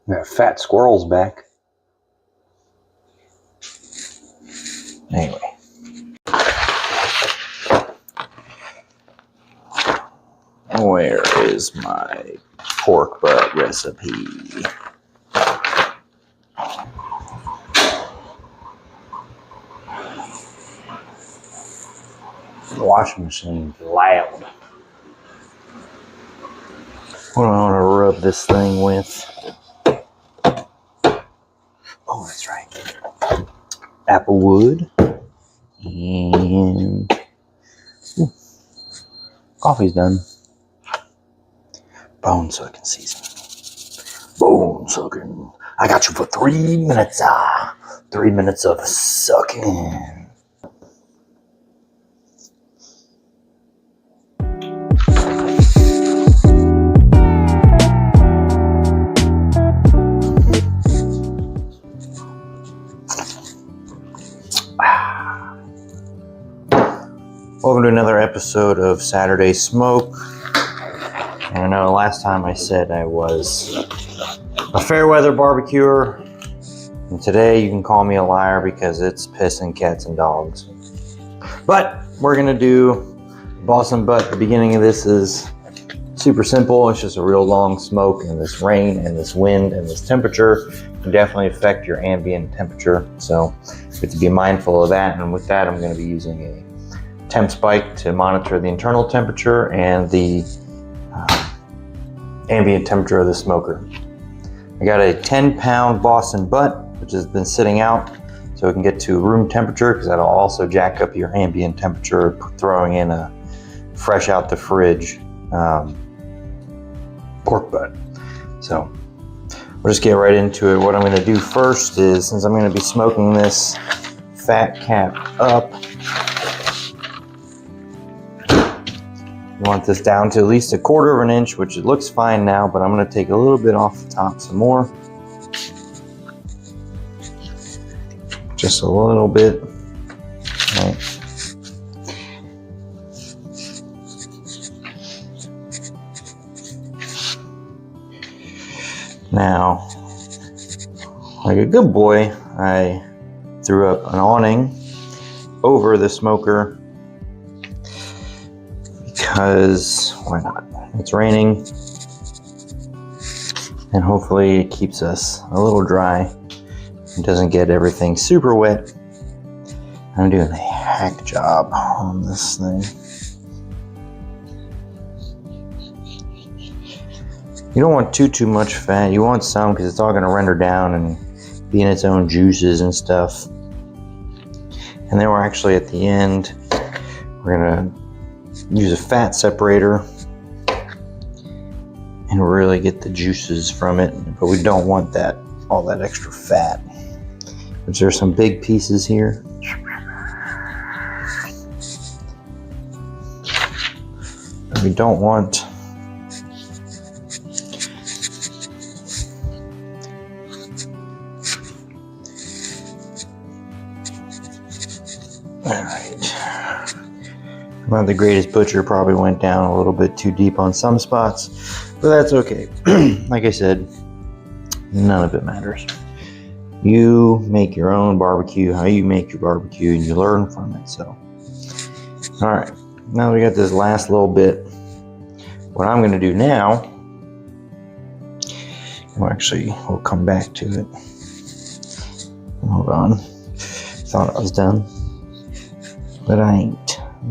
That fat squirrel's back. Anyway. Where is my pork butt recipe? The washing machine's loud. What do I want to rub this thing with? Oh, that's right. Applewood. And coffee's done. Bone sucking season. Bone sucking. I got you for 3 minutes. 3 minutes of sucking. Welcome to another episode of Saturday Smoke. And I know last time I said I was a fair weather barbecuer, and today you can call me a liar because it's pissing cats and dogs. But we're gonna do boss and butt. The beginning of this is super simple. It's just a real long smoke, and this rain and this wind and this temperature can definitely affect your ambient temperature. So you have to be mindful of that. And with that, I'm going to be using a temp spike to monitor the internal temperature and the ambient temperature of the smoker. I got a 10-pound Boston butt, which has been sitting out so it can get to room temperature, because that'll also jack up your ambient temperature throwing in a fresh out the fridge pork butt. So we'll just get right into it. What I'm going to do first is, since I'm going to be smoking this fat cap up, you want this down to at least 1/4 of an inch, which it looks fine now, but I'm going to take a little bit off the top some more. Just a little bit. Right. Now, like a good boy, I threw up an awning over the smoker because why not? It's raining, and hopefully it keeps us a little dry and doesn't get everything super wet. I'm doing a hack job on this thing. You don't want too much fat. You want some, because it's all going to render down and be in its own juices and stuff. And then we're actually at the end, we're going to use a fat separator and really get the juices from it. But we don't want that, all that extra fat, which there's some big pieces here. But we don't want I'm not the greatest butcher, probably went down a little bit too deep on some spots, but that's okay. Like I said, none of it matters. You make your own barbecue, how you make your barbecue, and you learn from it. So, all right, now we got this last little bit. What I'm going to do now, we'll come back to it. Hold on. Thought I was done, but I ain't.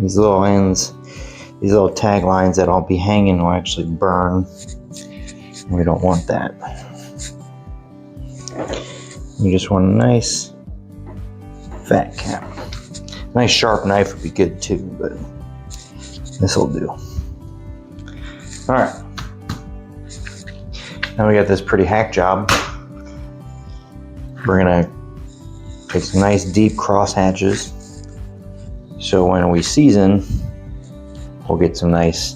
These little ends, these little tag lines that I'll be hanging will actually burn. And we don't want that. You just want a nice fat cap. Nice sharp knife would be good too, but this will do. All right. Now we got this pretty hack job. We're gonna take some nice deep cross hatches, so when we season, we'll get some nice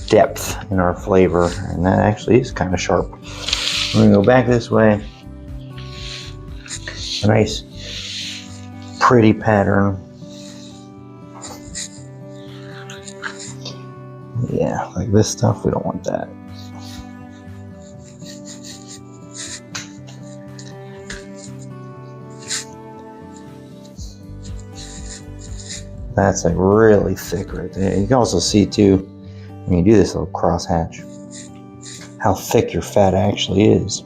depth in our flavor, and that actually is kind of sharp. We're gonna go back this way. A nice, pretty pattern. Yeah, like this stuff, we don't want that. That's like really thick right there. You can also see too, when you do this little crosshatch, how thick your fat actually is.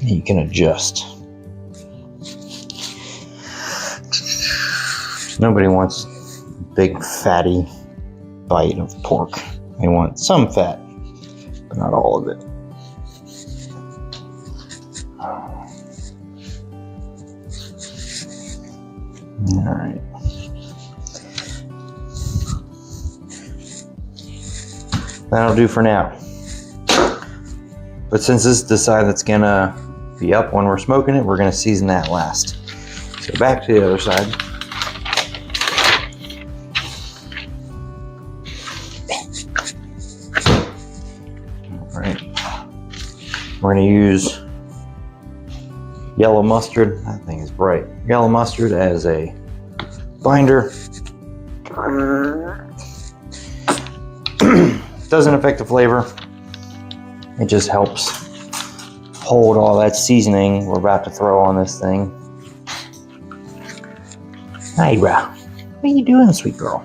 You can adjust. Nobody wants a big fatty bite of pork. They want some fat, but not all of it. All right. That'll do for now. But since this is the side that's gonna be up when we're smoking it, we're gonna season that last. So back to the other side. All right. We're gonna use yellow mustard. That thing is bright. Yellow mustard as a binder. Doesn't affect the flavor. It just helps hold all that seasoning we're about to throw on this thing. Hey, bro. What are you doing, sweet girl?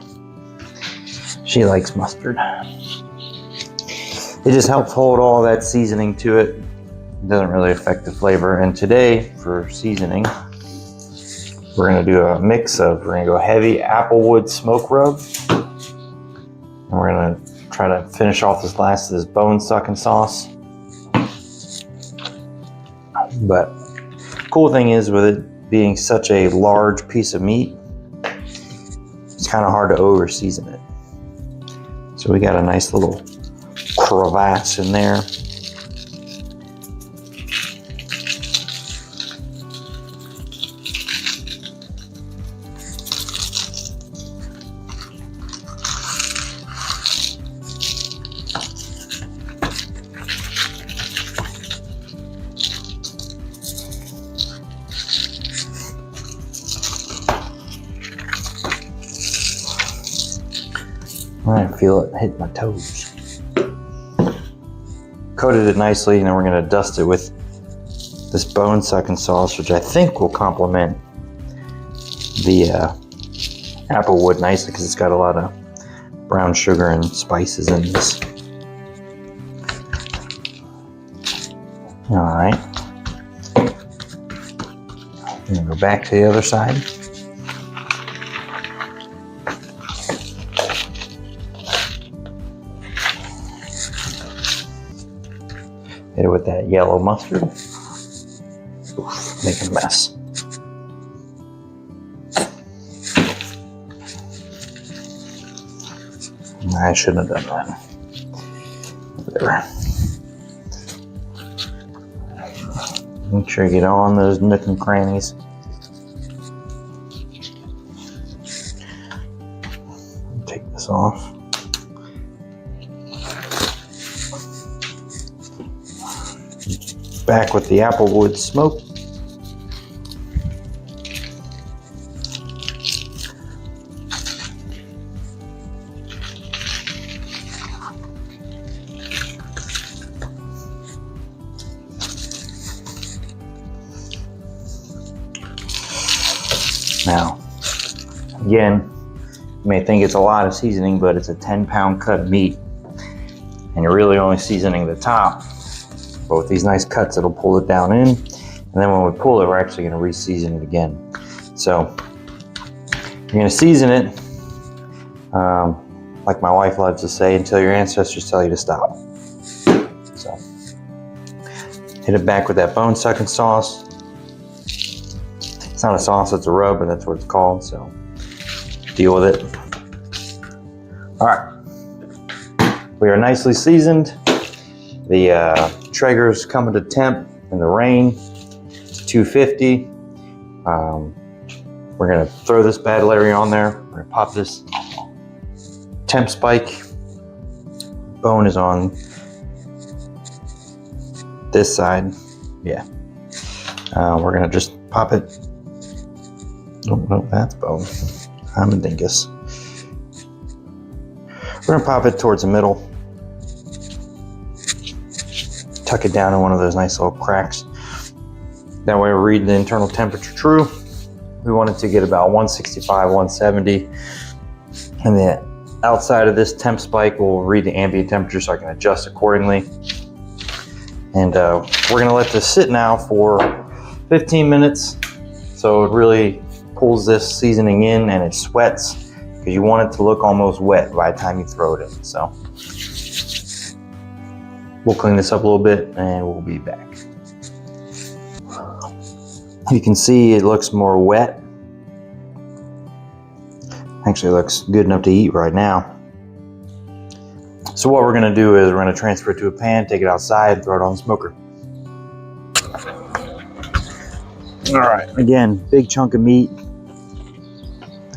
She likes mustard. It just helps hold all that seasoning to it. It doesn't really affect the flavor. And today, for seasoning, we're gonna do a mix of, we're gonna go heavy applewood smoke rub. And we're gonna try to finish off this last of this bone sucking sauce. But cool thing is, with it being such a large piece of meat, it's kind of hard to over season it. So we got a nice little crevasse in there. I feel it hit my toes. Coated it nicely, and then we're going to dust it with this bone sucking sauce, which I think will complement the applewood nicely because it's got a lot of brown sugar and spices in this. All right. I'm going to go back to the other side. Hit it with that yellow mustard. Oof, making a mess. I shouldn't have done that. Whatever. Make sure you get on those nook and crannies. Take this off. Back with the applewood smoke. Now, again, you may think it's a lot of seasoning, but it's a 10-pound cut of meat, and you're really only seasoning the top. But with these nice cuts, it'll pull it down in, and then when we pull it, we're actually going to re-season it again. So you're going to season it, like my wife loves to say, until your ancestors tell you to stop. So hit it back with that bone sucking sauce. It's not a sauce, it's a rub, but that's what it's called, so deal with it. All right, we are nicely seasoned. The Traeger's coming to temp in the rain. It's 250. We're gonna throw this bad Larry on there. We're gonna pop this temp spike. Bone is on this side. Yeah. We're gonna just pop it. Oh, no, that's bone. I'm a dingus. We're gonna pop it towards the middle. Tuck it down in one of those nice little cracks. That way we're reading the internal temperature true. We want it to get about 165, 170. And the outside of this temp spike will read the ambient temperature so I can adjust accordingly. And we're gonna let this sit now for 15 minutes. So it really pulls this seasoning in and it sweats because you want it to look almost wet by the time you throw it in. So we'll clean this up a little bit and we'll be back. You can see it looks more wet. Actually looks good enough to eat right now. So what we're gonna do is we're gonna transfer it to a pan, take it outside, and throw it on the smoker. All right, again, big chunk of meat.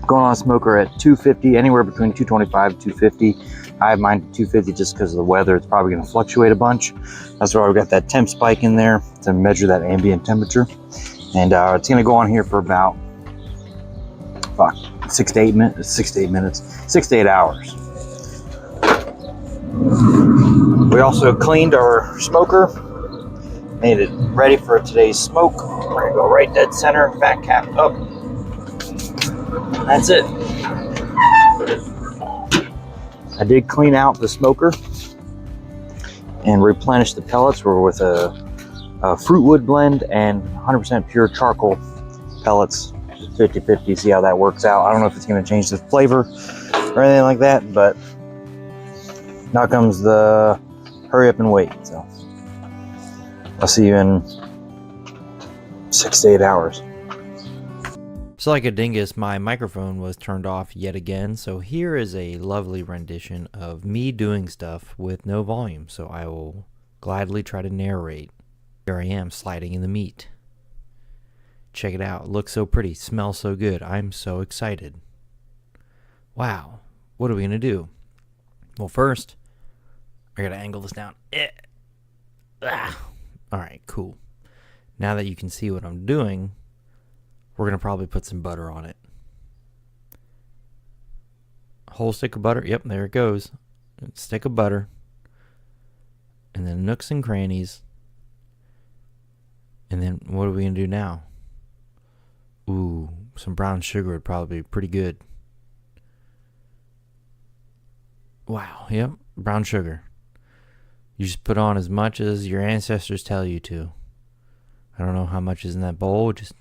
Going on a smoker at 250, anywhere between 225 and 250. I have mine at 250 just because of the weather. It's probably gonna fluctuate a bunch. That's why we've got that temp spike in there to measure that ambient temperature. And it's gonna go on here for about, 6 to 8 hours. We also cleaned our smoker, made it ready for today's smoke. We're gonna go right dead center, fat cap up. That's it. I did clean out the smoker and replenish the pellets. We're with a fruit wood blend and 100% pure charcoal pellets. 50-50, see how that works out. I don't know if it's going to change the flavor or anything like that, but now comes the hurry up and wait. So I'll see you in 6 to 8 hours. So like a dingus, my microphone was turned off yet again, so here is a lovely rendition of me doing stuff with no volume, so I will gladly try to narrate. Here I am sliding in the meat. Check it out. It looks so pretty. Smells so good. I'm so excited. Wow. What are we going to do? Well, first, I got to angle this down. Alright, cool. Now that you can see what I'm doing, we're going to probably put some butter on it. Whole stick of butter. Yep, there it goes. Stick of butter. And then nooks and crannies. And then what are we going to do now? Ooh, some brown sugar would probably be pretty good. Wow, yep, brown sugar. You just put on as much as your ancestors tell you to. I don't know how much is in that bowl, just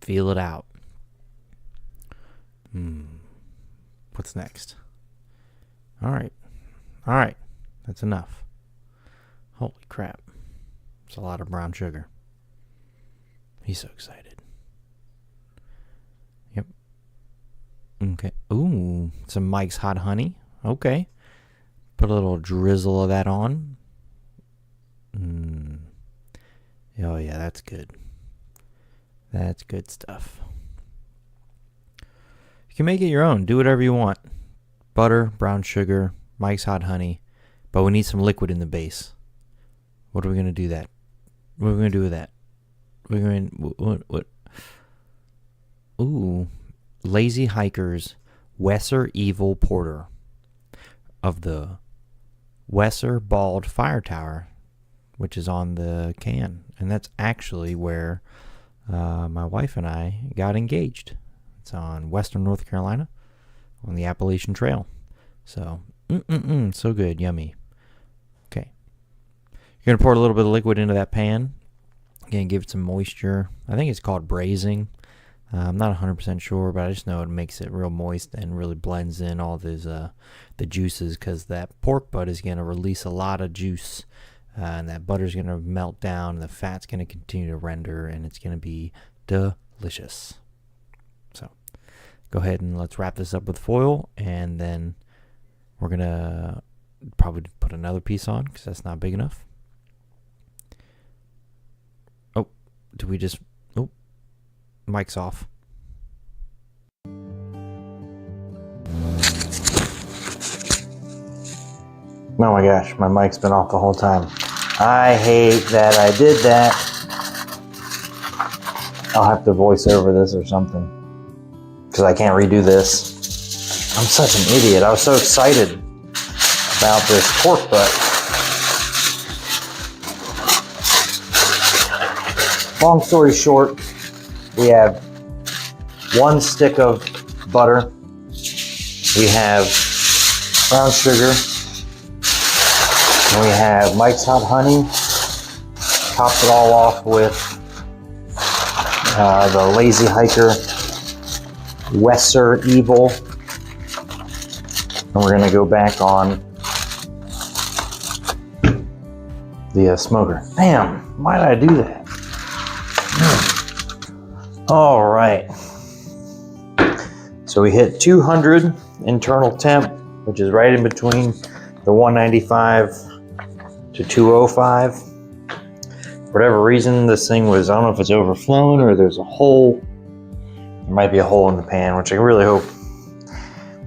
feel it out. What's next? Alright, that's enough. Holy crap, it's a lot of brown sugar. He's so excited. Yep. Okay. Ooh, some Mike's Hot Honey. Okay. Put a little drizzle of that on. Oh yeah, that's good. That's good stuff. You can make it your own. Do whatever you want. Butter, brown sugar, Mike's Hot Honey. But we need some liquid in the base. What are we going to do that? What are we going to do with that? We're going what? Ooh, Lazy Hiker's Wesser Evil Porter of the Wesser Bald Fire Tower, which is on the can, and that's actually where my wife and I got engaged. It's on Western North Carolina, on the Appalachian Trail. So, so good, yummy. Okay, you're gonna pour a little bit of liquid into that pan. Again, give it some moisture. I think it's called braising. I'm not 100% sure, but I just know it makes it real moist and really blends in all these the juices, because that pork butt is going to release a lot of juice, and that butter is going to melt down, and the fat's going to continue to render, and it's going to be delicious. So go ahead and let's wrap this up with foil, and then we're going to probably put another piece on because that's not big enough. Do we just... Oh, mic's off. Oh my gosh, my mic's been off the whole time. I hate that I did that. I'll have to voice over this or something, because I can't redo this. I'm such an idiot. I was so excited about this pork butt. Long story short, we have 1 stick of butter. We have brown sugar. And we have Mike's Hot Honey. Top it all off with the Lazy Hiker Wesser Evil. And we're gonna go back on the smoker. Damn, why did I do that? All right. So we hit 200 internal temp, which is right in between the 195 to 205. For whatever reason, this thing was, I don't know if it's overflowing or there's a hole. There might be a hole in the pan, which I really hope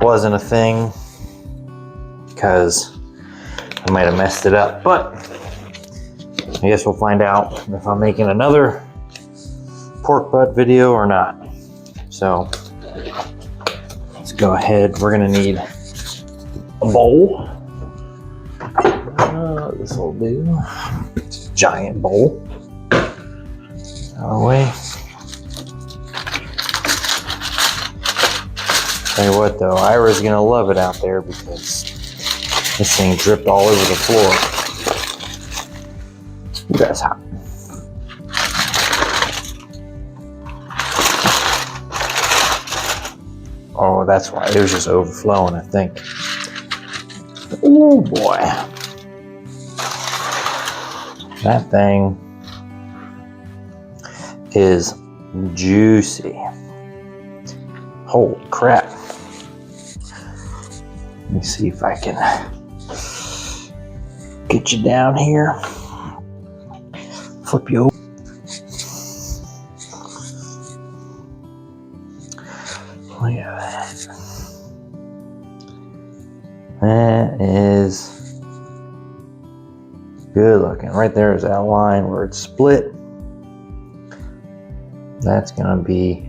wasn't a thing, because I might have messed it up. But I guess we'll find out if I'm making another pork butt video or not. So let's go ahead. We're gonna need a bowl. This will do. It's a giant bowl. Out of the way. Tell you what though, Ira's gonna love it out there because this thing dripped all over the floor. Ooh, that's hot. Oh, that's why. It was just overflowing, I think. Oh boy. That thing is juicy. Holy crap. Let me see if I can get you down here. Flip you over. Look at that. That is good looking. Right there is that line where it's split. That's gonna be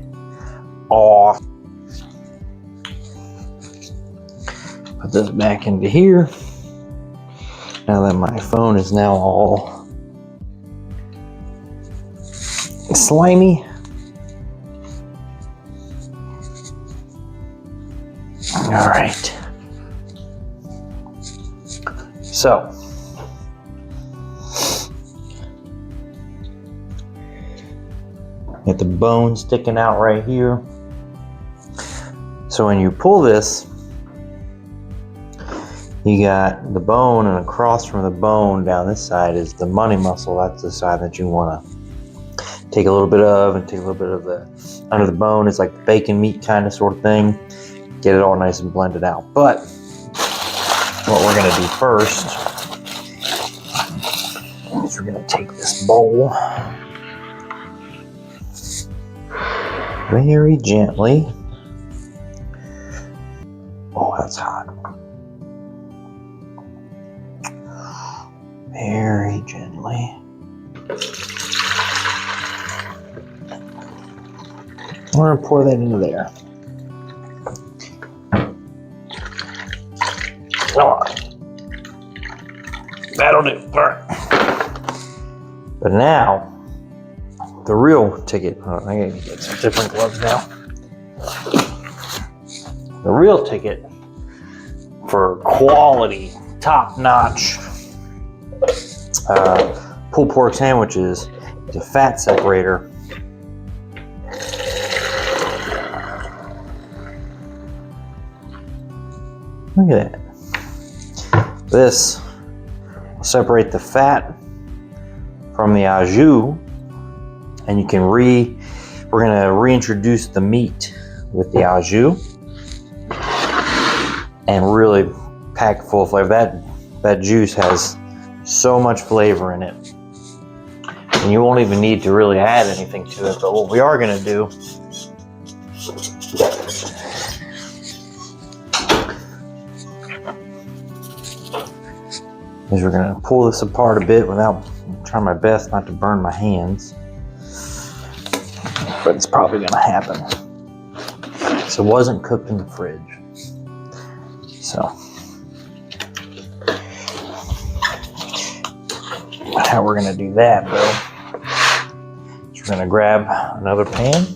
off. Put this back into here. Now that my phone is now all slimy. All right. So, get the bone sticking out right here. So when you pull this, you got the bone, and across from the bone down this side is the money muscle. That's the side that you want to take a little bit of, and take a little bit of the under the bone. It's like the bacon meat kind of sort of thing. Get it all nice and blended out. But what we're gonna do first is we're gonna take this bowl very gently. Oh, that's hot. Very gently. We're gonna pour that into there. All right. That'll do. All right. But now, the real ticket. I gotta get some different gloves now. The real ticket for quality, top-notch pulled pork sandwiches is a fat separator. Look at that. This will separate the fat from the au jus, and you can we're gonna reintroduce the meat with the au jus and really pack full of flavor. That juice has so much flavor in it, and you won't even need to really add anything to it. But what we are gonna do is we're gonna pull this apart a bit without trying my best not to burn my hands, but it's probably gonna happen. So it wasn't cooked in the fridge. So how we're gonna do that though is we're gonna grab another pan.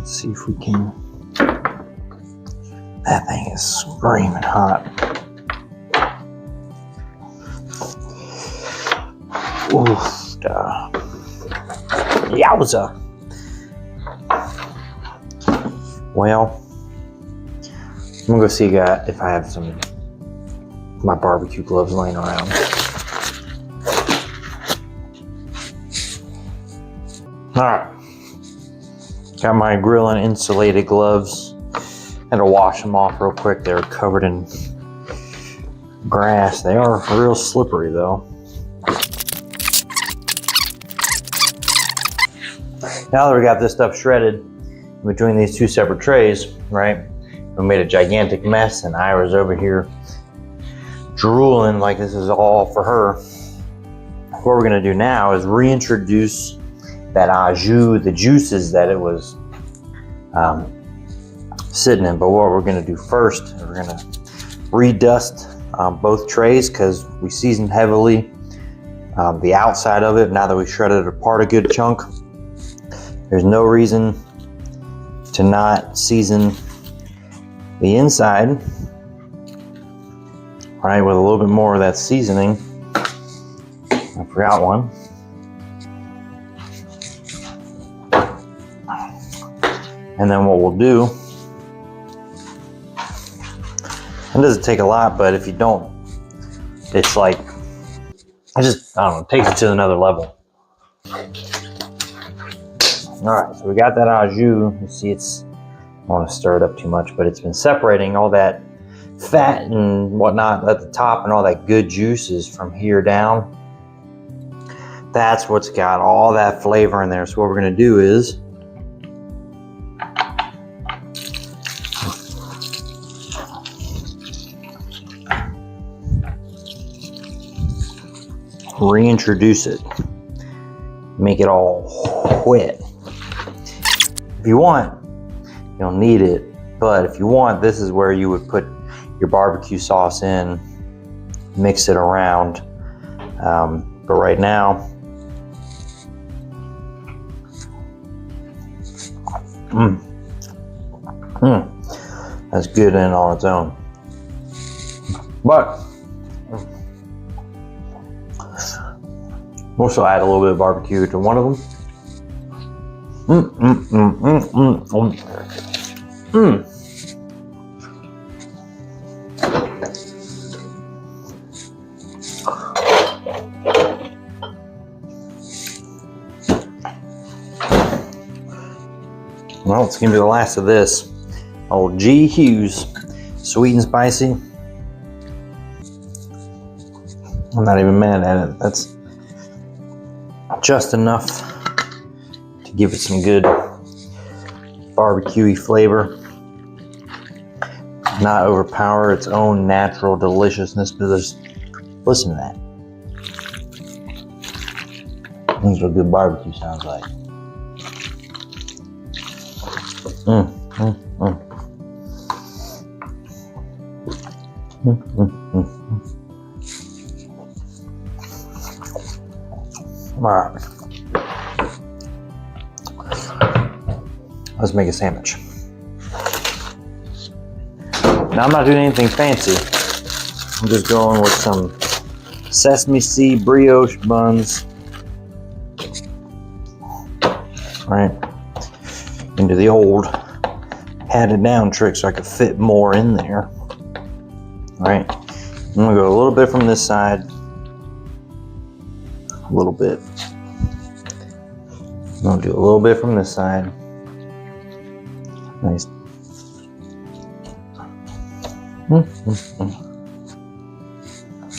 Let's see if we can. That thing is screaming hot. Oof, yowza. Well, I'm gonna go see if I have some of my barbecue gloves laying around. Alright. Got my grilling insulated gloves. Had to wash them off real quick. They're covered in grass. They are real slippery though. Now that we got this stuff shredded between these two separate trays, right? We made a gigantic mess and Ira's over here drooling like this is all for her. What we're gonna do now is reintroduce that au jus, the juices that it was sitting in. But what we're gonna do first, we're gonna redust both trays because we seasoned heavily the outside of it. Now that we shredded it apart a good chunk, there's no reason to not season the inside, right, with a little bit more of that seasoning. I forgot one. And then what we'll do, it doesn't take a lot, but if you don't, it's like, I don't know, it takes it to another level. All right, so we got that au jus. You see, I don't want to stir it up too much, but it's been separating all that fat and whatnot at the top and all that good juices from here down. That's what's got all that flavor in there. So what we're gonna do is reintroduce it, make it all wet. If you want, you don't need it, but if you want, this is where you would put your barbecue sauce in, mix it around. But right now, that's good in on its own. But we'll also add a little bit of barbecue to one of them. Well, it's gonna be the last of this. Old G. Hughes, sweet and spicy. I'm not even mad at it. That's just enough to give it some good barbecue-y flavor. Not overpower its own natural deliciousness, but listen to that. That's what good barbecue sounds like. All right, let's make a sandwich. Now I'm not doing anything fancy. I'm just going with some sesame seed brioche buns, right, into the old patted down trick so I could fit more in there. All right, I'm gonna go a little bit from this side, a little bit. I'm gonna do a little bit from this side. Nice.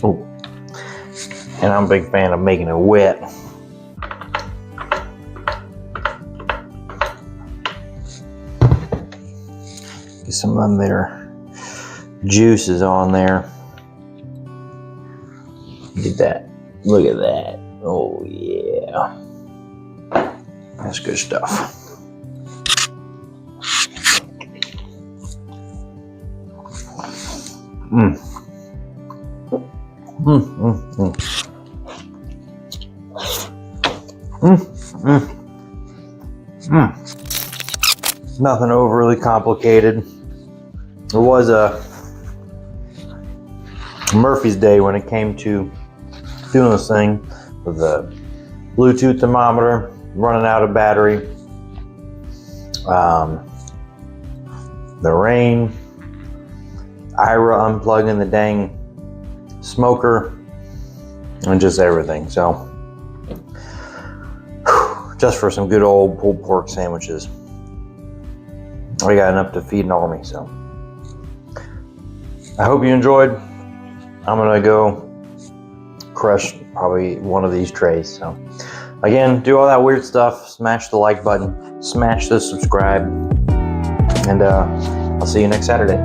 Oh, and I'm a big fan of making it wet. Get some of their juices on there. Get that. Look at that. Oh yeah. That's good stuff. Nothing overly complicated. It was a Murphy's Day when it came to doing this thing with the Bluetooth thermometer running out of battery, the rain, Ira unplugging the dang smoker, and just everything. So just for some good old pulled pork sandwiches, I got enough to feed an army. So I hope you enjoyed. I'm gonna go crush probably one of these trays. So again, do all that weird stuff, smash the like button, smash the subscribe, and I'll see you next Saturday.